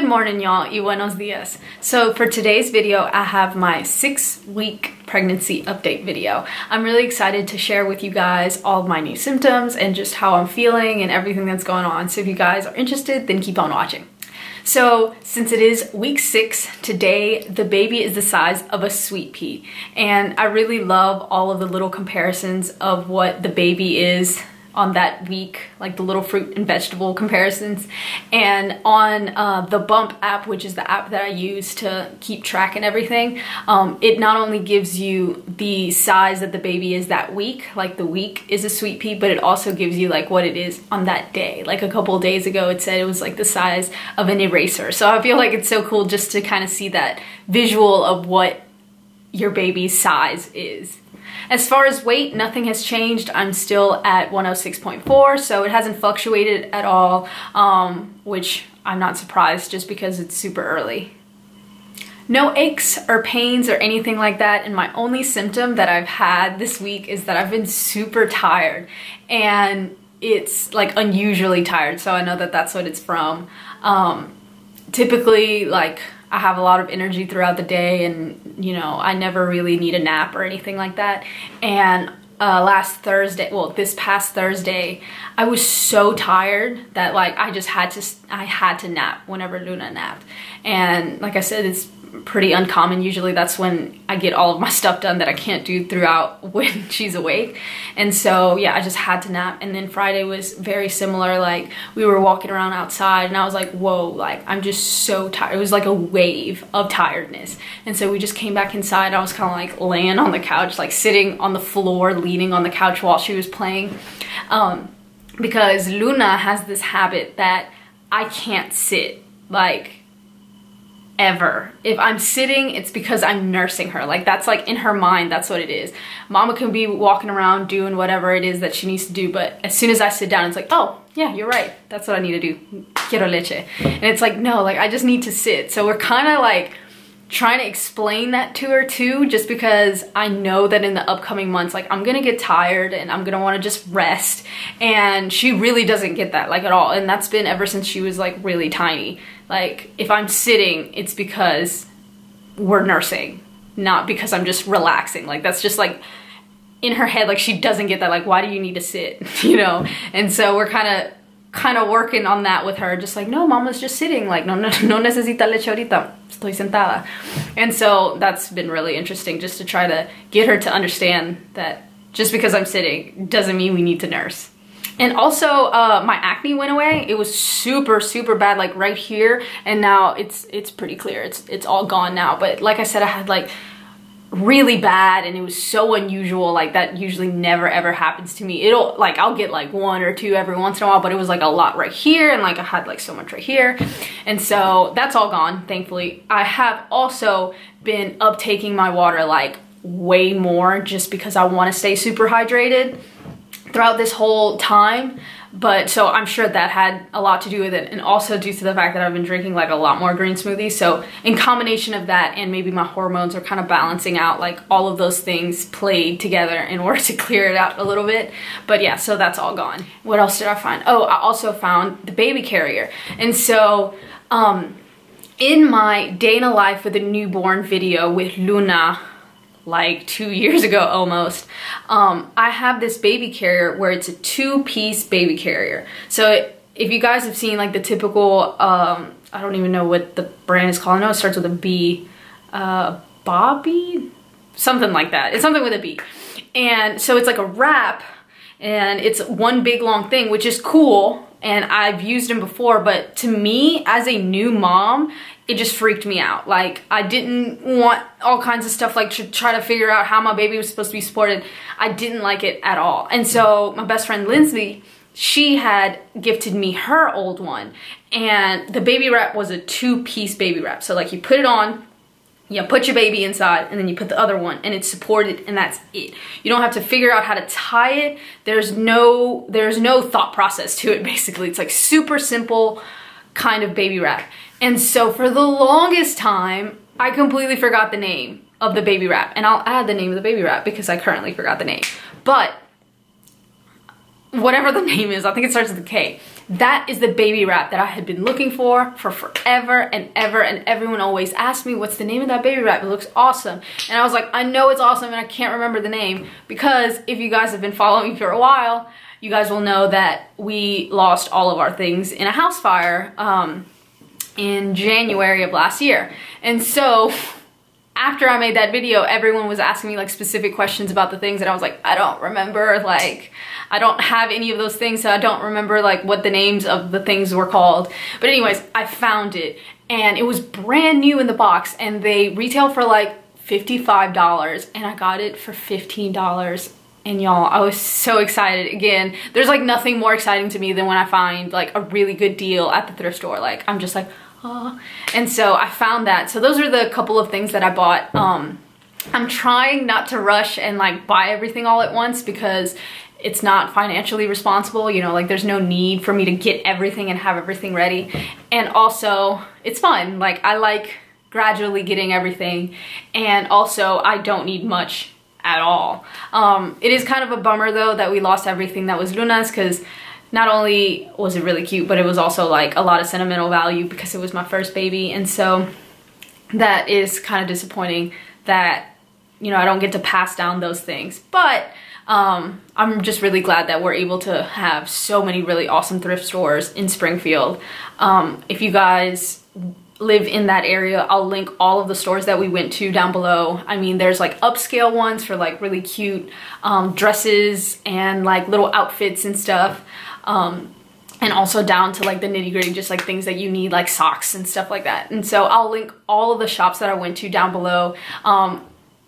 Good morning, y'all, y buenos dias. So for today's video, I have my 6-week pregnancy update video. I'm really excited to share with you guys all of my new symptoms and just how I'm feeling and everything that's going on. So if you guys are interested, then keep on watching. So since it is week 6, today the baby is the size of a sweet pea. And I really love all of the little comparisons of what the baby is on that week, like the little fruit and vegetable comparisons. And on the Bump app, which is the app that I use to keep track and everything, it not only gives you the size that the baby is that week, like the week is a sweet pea, but it also gives you like what it is on that day. Like a couple of days ago, it said it was like the size of an eraser. So I feel like it's so cool just to kind of see that visual of what your baby's size is. As far as weight, nothing has changed. I'm still at 106.4, so it hasn't fluctuated at all, which I'm not surprised just because it's super early. No aches or pains or anything like that, and my only symptom that I've had this week is that I've been super tired, and it's like unusually tired, so I know that that's what it's from. Typically, like, I have a lot of energy throughout the day, and you know, I never really need a nap or anything like that. And this past Thursday, I was so tired that like I had to nap whenever Luna napped. And like I said, it's pretty uncommon. Usually that's when I get all of my stuff done that I can't do throughout when she's awake. And so yeah, I just had to nap. And then Friday was very similar. Like, we were walking around outside and I was like, whoa, like I'm just so tired. It was like a wave of tiredness. And so we just came back inside. I was kind of like laying on the couch, like sitting on the floor, leaning on the couch while she was playing. Because Luna has this habit that I can't sit, like, ever. If I'm sitting, it's because I'm nursing her. Like, that's like in her mind, that's what it is. Mama can be walking around doing whatever it is that she needs to do, but as soon as I sit down, it's like, oh yeah, you're right, that's what I need to do. Quiero leche. And it's like, no, like I just need to sit. So we're kind of like trying to explain that to her too, just because I know that in the upcoming months, like, I'm gonna get tired and I'm gonna want to just rest, and she really doesn't get that, like, at all. And that's been ever since she was like really tiny. Like, if I'm sitting, it's because we're nursing, not because I'm just relaxing. Like, that's just like in her head, like she doesn't get that, like, why do you need to sit, you know? And so we're kind of working on that with her, just like, no, mama's just sitting, like, no necesita leche ahorita, estoy sentada. And so that's been really interesting, just to try to get her to understand that just because I'm sitting doesn't mean we need to nurse. And also, my acne went away. It was super, super bad, like right here, and now it's pretty clear. It's all gone now. But like I said, I had like really bad, and it was so unusual. Like, that usually never ever happens to me. I'll get like 1 or 2 every once in a while, but it was like a lot right here, and like I had like so much right here. And so that's all gone, thankfully. I have also been uptaking my water like way more, just because I want to stay super hydrated throughout this whole time. But so I'm sure that had a lot to do with it, and also due to the fact that I've been drinking like a lot more green smoothies. So in combination of that, and maybe my hormones are kind of balancing out, like all of those things played together in order to clear it out a little bit. But yeah, so that's all gone. What else did I find? Oh, I also found the baby carrier. And so in my day in a life with a newborn video with Luna, like 2 years ago almost, I have this baby carrier where it's a 2-piece baby carrier. So if you guys have seen like the typical, I don't even know what the brand is called. I know it starts with a B, Bobby? Something like that. It's something with a B. And so it's like a wrap, and it's one big long thing, which is cool. And I've used them before, but to me, as a new mom, it just freaked me out. Like, I didn't want all kinds of stuff, like to try to figure out how my baby was supposed to be supported. I didn't like it at all. And so my best friend Lindsay, she had gifted me her old one, and the baby wrap was a 2-piece baby wrap. So like, you put it on, you put your baby inside, and then you put the other one, and it's supported, and that's it. You don't have to figure out how to tie it. There's no thought process to it, basically. It's like super simple kind of baby wrap. And so for the longest time, I completely forgot the name of the baby wrap. And I'll add the name of the baby wrap because I currently forgot the name. But whatever the name is, I think it starts with a K. That is the baby wrap that I had been looking for forever and ever, and everyone always asked me, what's the name of that baby wrap? It looks awesome. And I was like, I know it's awesome and I can't remember the name, because if you guys have been following me for a while, you guys will know that we lost all of our things in a house fire in January of last year. And so after I made that video, everyone was asking me like specific questions about the things, and I was like, I don't remember, like I don't have any of those things, so I don't remember like what the names of the things were called. But anyways, I found it and it was brand new in the box, and they retail for like $55 and I got it for $15. And y'all, I was so excited. Again, there's like nothing more exciting to me than when I find like a really good deal at the thrift store. Like I'm just like, oh. And so I found that. So those are the couple of things that I bought. I'm trying not to rush and like buy everything all at once, because it's not financially responsible, you know, like there's no need for me to get everything and have everything ready. And also it's fun. Like I like gradually getting everything, and also I don't need much at all. It is kind of a bummer though that we lost everything that was Luna's, because not only was it really cute, but it was also like a lot of sentimental value because it was my first baby. And so that is kind of disappointing that, you know, I don't get to pass down those things. But I'm just really glad that we're able to have so many really awesome thrift stores in Springfield. If you guys live in that area, I'll link all of the stores that we went to down below. I mean, there's like upscale ones for like really cute dresses and like little outfits and stuff. And also down to like the nitty gritty, just like things that you need, like socks and stuff like that. And so I'll link all of the shops that I went to down below.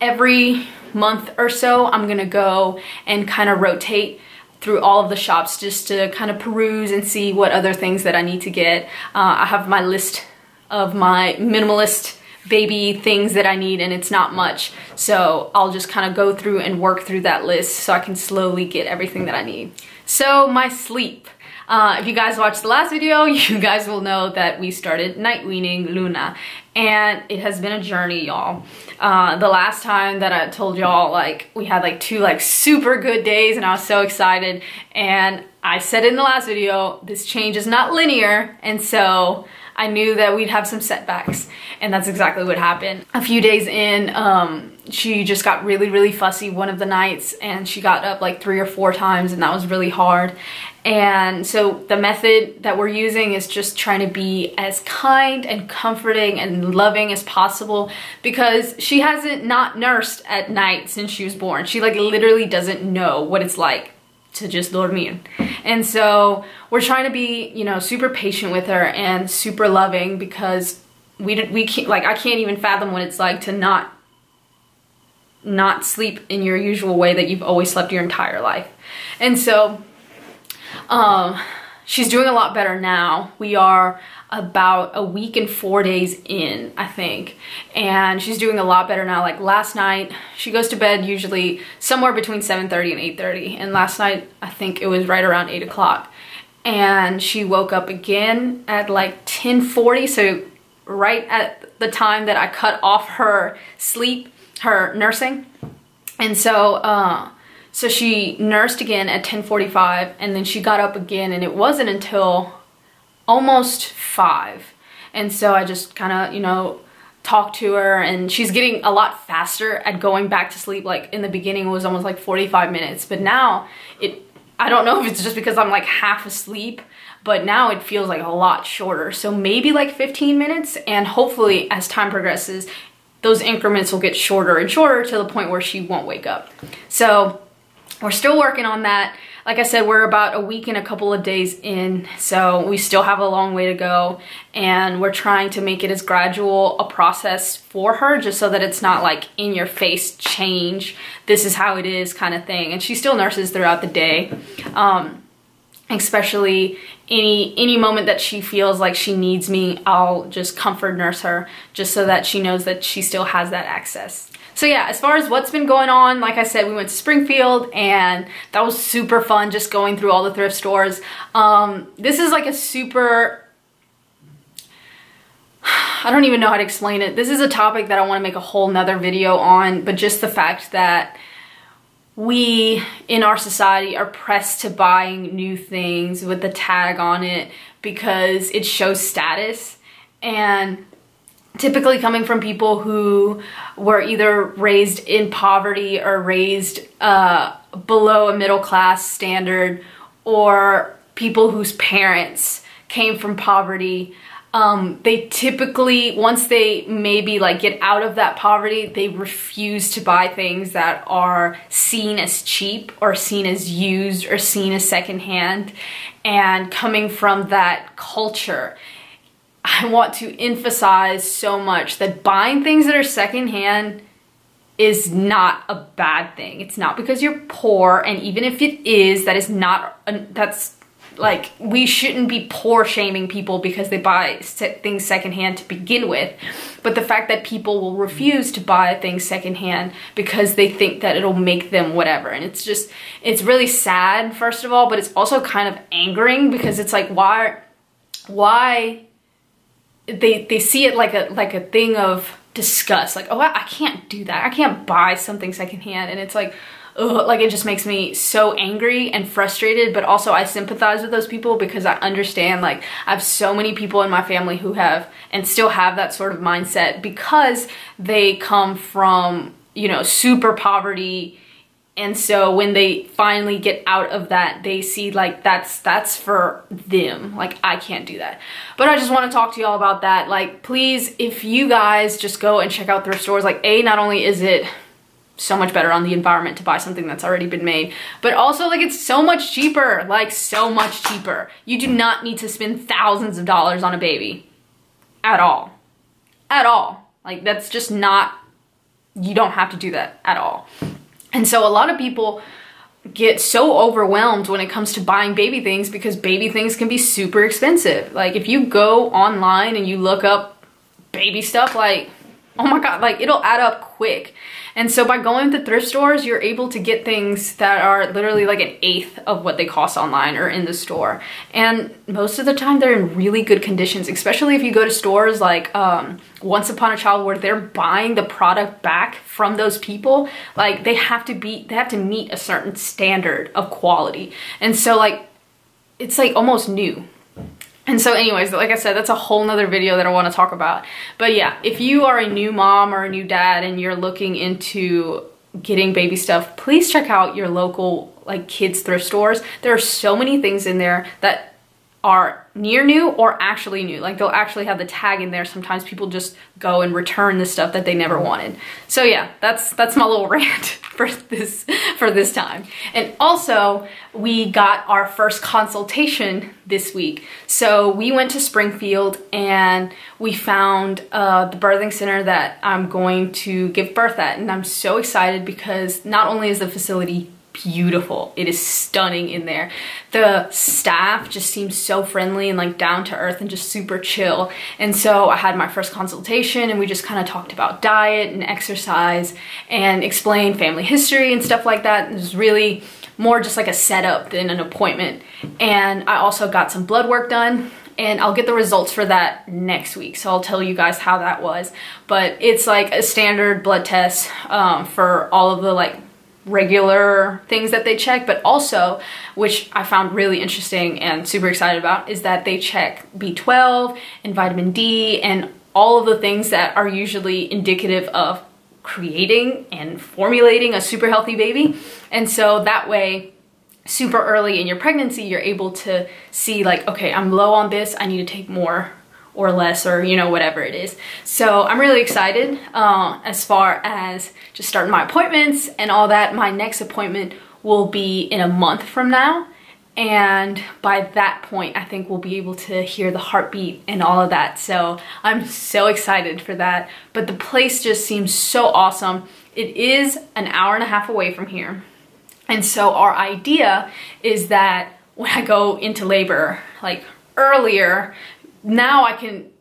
Every month or so, I'm gonna go and kind of rotate through all of the shops just to kind of peruse and see what other things that I need to get. I have my list of my minimalist baby things that I need, and it's not much. So I'll just kind of go through and work through that list so I can slowly get everything that I need. So my sleep. If you guys watched the last video, you guys will know that we started night weaning Luna, and it has been a journey, y'all. The last time that I told y'all, like we had like 2 like super good days and I was so excited, and I said in the last video, this change is not linear, and so I knew that we'd have some setbacks, and that's exactly what happened. A few days in, she just got really fussy one of the nights, and she got up like 3 or 4 times, and that was really hard. And so the method that we're using is just trying to be as kind and comforting and loving as possible, because she hasn't not nursed at night since she was born. She like literally doesn't know what it's like to just dormir. And so we're trying to be, you know, super patient with her and super loving, because we can't, like I can't even fathom what it's like to not sleep in your usual way that you've always slept your entire life. And so she's doing a lot better now. We are about a week and 4 days in, I think, and she's doing a lot better now. Like last night, she goes to bed usually somewhere between 7:30 and 8:30, and last night I think it was right around 8 o'clock, and she woke up again at like 10:40, so right at the time that I cut off her sleep, her nursing. And so so she nursed again at 10:45, and then she got up again, and it wasn't until almost 5. And so I just kind of, you know, talked to her, and she's getting a lot faster at going back to sleep. Like in the beginning it was almost like 45 minutes, but now I don't know if it's just because I'm like half asleep, but now it feels like a lot shorter. So maybe like 15 minutes, and hopefully as time progresses, those increments will get shorter and shorter to the point where she won't wake up. So we're still working on that. Like I said, we're about a week and a couple of days in, so we still have a long way to go, and we're trying to make it as gradual a process for her, just so that it's not like in your face change, this is how it is kind of thing. And she still nurses throughout the day, especially any moment that she feels like she needs me, I'll just comfort nurse her, just so that she knows that she still has that access. So yeah, as far as what's been going on, like I said, we went to Springfield, and that was super fun, just going through all the thrift stores. This is like a super, I don't even know how to explain it. This is a topic that I want to make a whole nother video on, but just the fact that we in our society are pressed to buying new things with the tag on it because it shows status. And typically coming from people who were either raised in poverty or raised below a middle class standard, or people whose parents came from poverty, they typically, once they maybe like get out of that poverty, they refuse to buy things that are seen as cheap or seen as used or seen as secondhand. And coming from that culture, I want to emphasize so much that buying things that are secondhand is not a bad thing. It's not because you're poor, and even if it is, that is not, that's like, we shouldn't be poor shaming people because they buy things secondhand to begin with. But the fact that people will refuse to buy things secondhand because they think that it'll make them whatever. And it's just, it's really sad, first of all, but it's also kind of angering because it's like, why they see it like a thing of disgust. Like, oh, I can't do that. I can't buy something secondhand. And it's like, ugh, like it just makes me so angry and frustrated, but also I sympathize with those people because I understand, like, I have so many people in my family who have and still have that sort of mindset because they come from, you know, super poverty. And so when they finally get out of that, they see like that's for them. Like, I can't do that. But I just want to talk to y'all about that. Like, please, if you guys just go and check out thrift stores, like, not only is it so much better on the environment to buy something that's already been made, but also like it's so much cheaper, like so much cheaper. You do not need to spend thousands of dollars on a baby at all. Like, that's just not, you don't have to do that at all. And so a lot of people get so overwhelmed when it comes to buying baby things because baby things can be super expensive. Like, if you go online and you look up baby stuff, like, oh my God, like it'll add up quick. And so by going to thrift stores, you're able to get things that are literally like 1/8 of what they cost online or in the store. And most of the time they're in really good conditions, especially if you go to stores like Once Upon a Child, where they're buying the product back from those people. Like, they have to meet a certain standard of quality. And so like, it's like almost new. And so anyways, like I said, that's a whole nother video that I want to talk about. But yeah, if you are a new mom or a new dad and you're looking into getting baby stuff, please check out your local like kids thrift stores. There are so many things in there that are near new or actually new. Like, they'll actually have the tag in there. Sometimes people just go and return the stuff that they never wanted. So yeah, that's my little rant for this time. And also, we got our first consultation this week. So we went to Springfield and we found the birthing center that I'm going to give birth at. And I'm so excited because not only is the facility beautiful, it is stunning in there. The staff just seems so friendly and like down to earth and just super chill. And so I had my first consultation and we just kind of talked about diet and exercise and explained family history and stuff like that. It was really more just like a setup than an appointment. And I also got some blood work done, and I'll get the results for that next week. So I'll tell you guys how that was. But it's like a standard blood test for all of the like regular things that they check, but also, which I found really interesting and super excited about, is that they check B12 and vitamin D and all of the things that are usually indicative of creating and formulating a super healthy baby. And so that way, super early in your pregnancy, you're able to see like, okay, I'm low on this, I need to take more or less, or you know, whatever it is. So I'm really excited as far as just starting my appointments and all that. My next appointment will be in a month from now, and by that point I think we'll be able to hear the heartbeat and all of that. So I'm so excited for that. But the place just seems so awesome. It is an hour and a half away from here, and so our idea is that when I go into labor like earlier, now I can,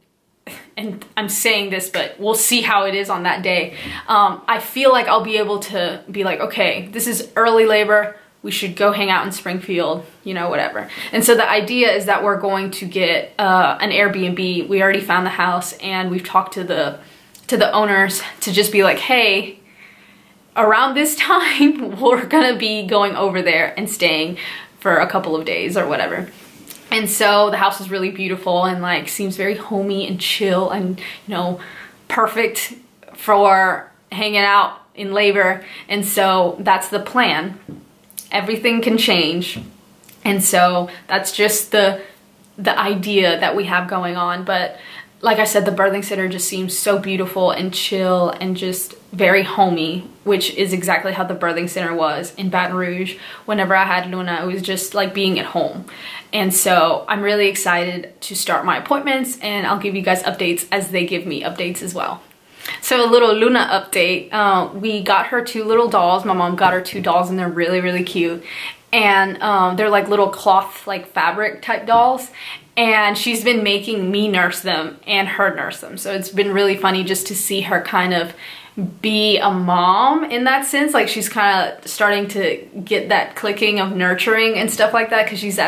and I'm saying this, but we'll see how it is on that day. I feel like I'll be able to be like, okay, this is early labor, we should go hang out in Springfield, you know, whatever. And so the idea is that we're going to get an Airbnb. We already found the house and we've talked to the owners to just be like, hey, around this time, we're gonna be going over there and staying for a couple of days or whatever. And so the house is really beautiful and like seems very homey and chill and, you know, perfect for hanging out in labor. And so that's the plan. Everything can change. And so that's just the idea that we have going on. But like I said, the birthing center just seems so beautiful and chill and just very homey, which is exactly how the birthing center was in Baton Rouge. Whenever I had Luna, it was just like being at home. And so I'm really excited to start my appointments, and I'll give you guys updates as they give me updates as well. So a little Luna update. We got her 2 little dolls. My mom got her 2 dolls and they're really, really cute. And they're like little cloth, like fabric type dolls. And she's been making me nurse them and her nurse them. So it's been really funny just to see her kind of be a mom in that sense. Like she's kind of starting to get that clicking of nurturing and stuff like that, because she's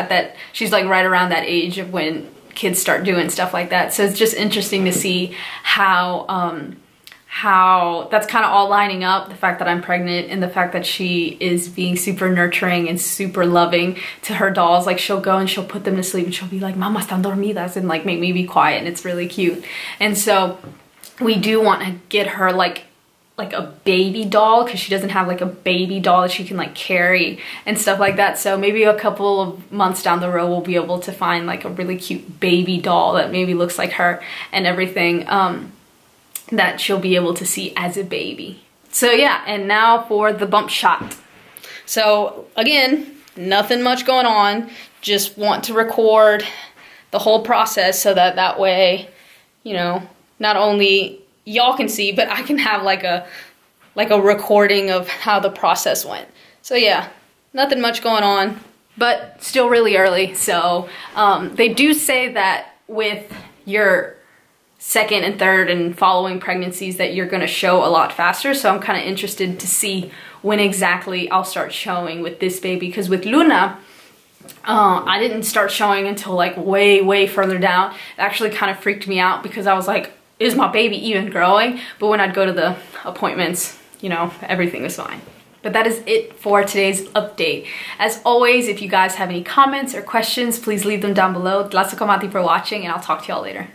like right around that age of when kids start doing stuff like that. So it's just interesting to see how that's kind of all lining up, the fact that I'm pregnant and the fact that she is being super nurturing and super loving to her dolls. Like she'll go and she'll put them to sleep and she'll be like, "Mama, están dormidas," and like make me be quiet, and it's really cute. And so we do want to get her like a baby doll, because she doesn't have like a baby doll that she can like carry and stuff like that. So maybe a couple of months down the road we'll be able to find like a really cute baby doll that maybe looks like her and everything, that she'll be able to see as a baby. So yeah, and now for the bump shot. So again, nothing much going on. Just want to record the whole process so that way, you know, not only y'all can see, but I can have like a recording of how the process went. So yeah, nothing much going on, but still really early. So they do say that with your second and third and following pregnancies that you're gonna show a lot faster. So I'm kind of interested to see when exactly I'll start showing with this baby, because with Luna, I didn't start showing until like way further down. It actually kind of freaked me out because I was like, is my baby even growing? But when I'd go to the appointments, you know, everything was fine. But that is it for today's update. As always, if you guys have any comments or questions, please leave them down below. Tlazocamahti for watching, and I'll talk to y'all later.